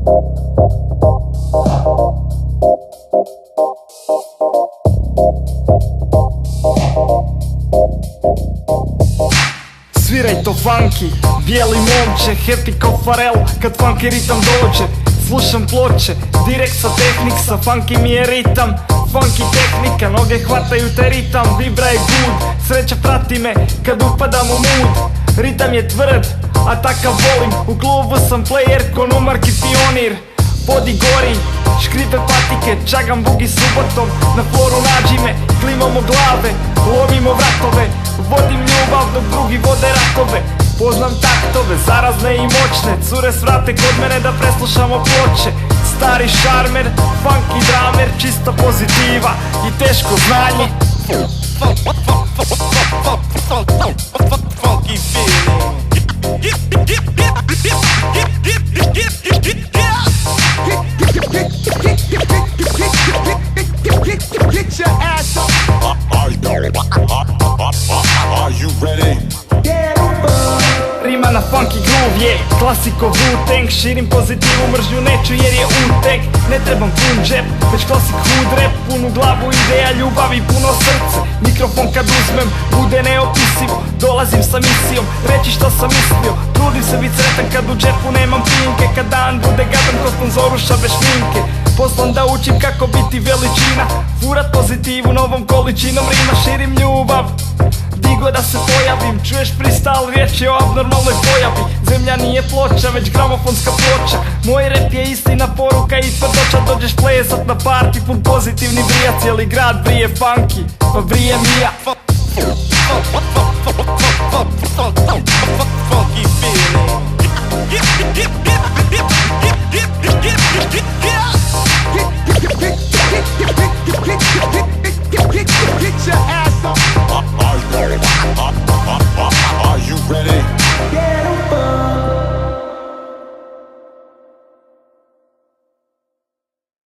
Sviraj to funky, bijeli momče, happy ko Farel kad funky ritam dođe. Slušam ploče, direkt sa Technicsa, funky mi je ritam, funky tehnika, noge hvataju te ritam, vibra je good, sreća prati me kad upadam u mood. Ritam je tvrd, a takav volim, u klubu sam player ko numarki pionir. Podi gori, škripe patike, čagam bugi subotom, na floru nađi me, klimamo glave, lovimo vratove, vodim ljubav dok drugi vode ratove. Poznam taktove, zarazne i moćne, cure svrate kod mene da preslušamo ploče. Stari šarmer, funky dramer, čista pozitiva i teško znanje. Funky feeling. Get your ass up. Are you ready? Rima na funky groove je klasiko Wu-Tang. Širim pozitivu, mržnju neću jer je utek. Ne trebam pun džep, već klasik hood rap. Punu glavu ideja, ljubav i puno srce. Mikrofon kad uzmem, bude neopisivo. Dolazim sa misijom, reći što sam mislio. Trudim se bit sretan kad u džepu nemam pinke. Kad dan bude gadan ko sponzoruša bez šminke. Poslan da učim kako biti veličina, furat pozitivu novom količinom rima. Širim ljubav, digo da se pojavim. Čuješ pristal, riječ je o abnormalnoj pojavi. Zemlja nije ploča, već gramofonska ploča. Moj rap je istina, poruka i tvrdoća. Dođeš plesat na party, pun pozitivni vrija. Cijeli grad vrije funky, pa vrije mija. Funky feeling.